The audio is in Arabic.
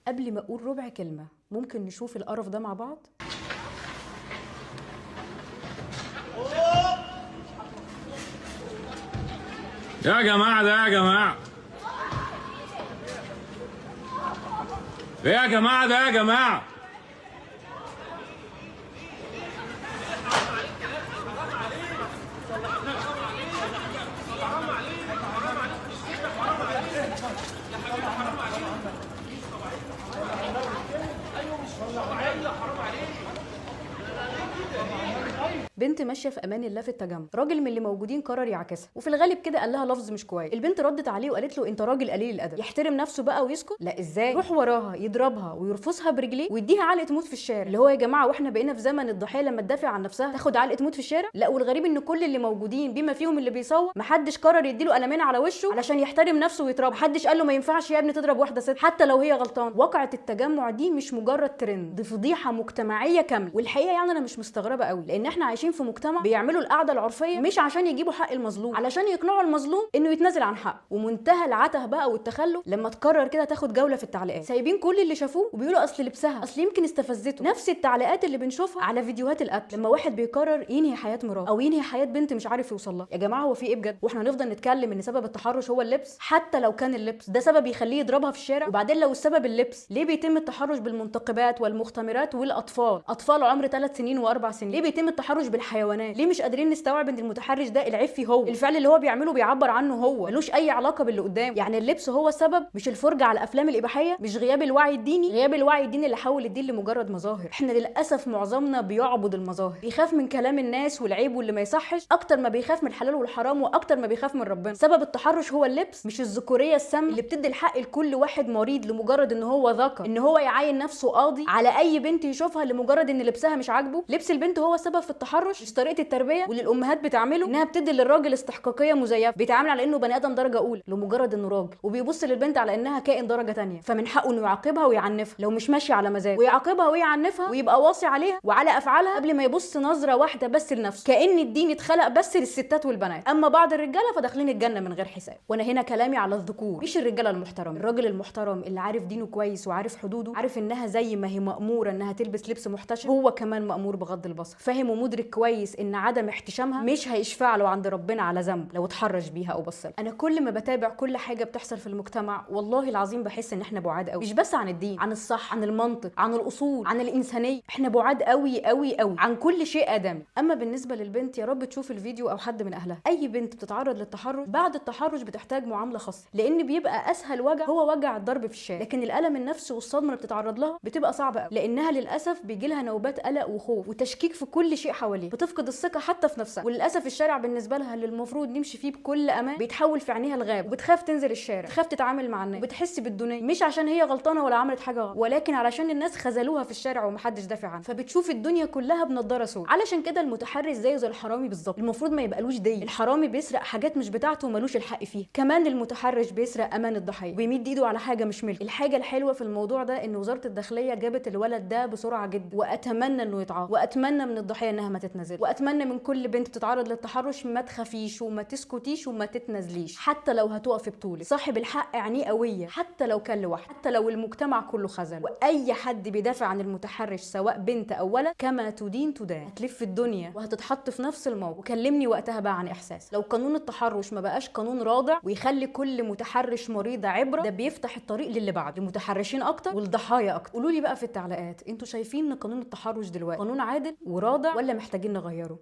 قبل ما اقول ربع كلمه ممكن نشوف القرف ده مع بعض؟ يا جماعه ده يا جماعه ايه يا جماعه ده يا جماعه بنت ماشيه في امان الله في التجمع، راجل من اللي موجودين قرر يعاكسها، وفي الغالب كده قال لها لفظ مش كويس. البنت ردت عليه وقالت له انت راجل قليل الادب، يحترم نفسه بقى ويسكت؟ لا ازاي؟ روح وراها يضربها ويرفسها برجليه ويديها علقه موت في الشارع. اللي هو يا جماعه واحنا بقينا في زمن الضحيه لما تدافع عن نفسها تاخد علقه موت في الشارع؟ لا، والغريب ان كل اللي موجودين بما فيهم اللي بيصور محدش قرر يديله قلمين على وشه علشان يحترم نفسه ويتربى. محدش قال له ما ينفعش يا ابني تضرب واحده ست حتى لو هي غلطان. واقعه التجمع دي مش مجرد ترند، دي فضيحه مجتمعيه كامله. والحقيقه يعني انا مش مستغربه قوي، لان احنا عايشين في مجتمع بيعملوا القعده العرفيه مش عشان يجيبوا حق المظلوم، علشان يقنعوا المظلوم انه يتنازل عن حقه. ومنتهى العته بقى والتخلف لما تقرر كده تاخد جوله في التعليقات، سايبين كل اللي شافوه وبيقولوا اصل لبسها، اصل يمكن استفزته. نفس التعليقات اللي بنشوفها على فيديوهات القتل لما واحد بيقرر ينهي حياه مراته او ينهي حياه بنت مش عارف يوصل لها. يا جماعه هو في ايه بجد؟ واحنا نفضل نتكلم ان سبب التحرش هو اللبس؟ حتى لو كان اللبس ده سبب يخليه يضربها في الشارع. وبعدين لو السبب اللبس، ليه بيتم التحرش بالمنتقبات والمختمرات والاطفال، اطفال عمر 3 سنين و4 سنين؟ ليه بيتم التحرش بالحيوانات؟ ليه مش قادرين نستوعب ان المتحرش ده العيب فيه هو، الفعل اللي هو بيعمله بيعبر عنه هو، ملوش اي علاقه باللي قدام؟ يعني اللبس هو السبب، مش الفرجه على الافلام الاباحيه، مش غياب الوعي الديني، غياب الوعي الديني اللي حول الدين لمجرد مظاهر. احنا للاسف معظمنا بيعبد المظاهر، بيخاف من كلام الناس والعيب واللي ما يصحش اكتر ما بيخاف من الحلال والحرام واكتر ما بيخاف من ربنا. سبب التحرش هو اللبس، مش الذكوريه السامه اللي بتدي الحق لكل واحد مريض لمجرد ان هو ذكر ان هو يعين نفسه قاضي على اي بنت يشوفها لمجرد ان لبسها مش عاجبه. لبس البنت هو السبب في التحرش، مش طريقه التربيه واللي الامهات بتعمله انها بتدي للراجل استحقاقيه مزيفه، بيتعامل على انه بني ادم درجه اولى لمجرد انه راجل، وبيبص للبنت على انها كائن درجه ثانيه. فمن حقه انه يعاقبها ويعنفها لو مش ماشيه على مزاجه، ويعاقبها ويعنفها ويبقى واصي عليها وعلى افعالها قبل ما يبص نظره واحده بس لنفسه، كأن الدين اتخلق بس للستات والبنات، اما بعض الرجاله فداخلين الجنه من غير حساب. وانا هنا كلامي على الذكور مش الرجاله المحترم. الراجل المحترم اللي عارف دينه كويس وعارف حدوده، عارف انها زي ما هي مأموره انها تلبس لبس محتشم، هو كمان مأمور بغض البصر. فاهم ومدرك كويس ان عدم احتشامها مش هيشفع له عند ربنا على ذنب لو اتحرش بيها او بص لها. انا كل ما بتابع كل حاجه بتحصل في المجتمع والله العظيم بحس ان احنا بعاد قوي، مش بس عن الدين، عن الصح، عن المنطق، عن الاصول، عن الانسانيه. احنا بعاد قوي قوي قوي عن كل شيء ادمي. اما بالنسبه للبنت، يا رب تشوف الفيديو او حد من اهلها. اي بنت بتتعرض للتحرش بعد التحرش بتحتاج معامله خاصه، لان بيبقى اسهل وجع هو وجع الضرب في الشارع، لكن الالم النفسي والصدمه اللي بتتعرض لها بتبقى صعبه قوي، لانها للاسف بيجي لها نوبات قلق وخوف وتشكيك في كل شيء حواليه، بتفقد الثقه حتى في نفسها. وللاسف الشارع بالنسبه لها اللي المفروض نمشي فيه بكل امان بيتحول في عينيها الغاب، وبتخاف تنزل الشارع، بتخاف تتعامل مع الناس، وبتحس بالدنيا مش عشان هي غلطانه ولا عملت حاجه غلط، ولكن علشان الناس خذلوها في الشارع ومحدش دافع عنها، فبتشوف الدنيا كلها بنضاره سود. علشان كده المتحرش زي الحرامي بالظبط، المفروض ما يبقالوش دين. الحرامي بيسرق حاجات مش بتاعته ومالوش الحق فيها، كمان المتحرش بيسرق امان الضحيه وبيمد ايده على حاجه مش ملك. الحاجه الحلوه في الموضوع ده ان وزاره الداخليه جابت الولد ده بسرعه جدا، واتمنى انه يتعاقب، واتمنى من الضحيه انها ما تتنازل، واتمنى من كل بنت تتعرض للتحرش ما تخافيش وما تسكتيش وما تتنازليش، حتى لو هتقفي بطولك. صاحب الحق عينيه قويه حتى لو كان لوحده، حتى لو المجتمع كله خذل. واي حد بيدافع عن المتحرش سواء بنت او ولد كما تدين تدان، هتلف الدنيا وهتتحط في نفس الموقف. وكلمني وقتها بقى عن احساس لو قانون التحرش ما بقاش قانون رادع ويخلي كل متحرش مريضه عبره، ده بيفتح الطريق للي بعده، لمتحرشين اكتر والضحايا اكتر. قولوا لي بقى في التعليقات انتوا شايفين ان قانون التحرش دلوقتي قانون عادل ورادع ولا محتاجين نغيره؟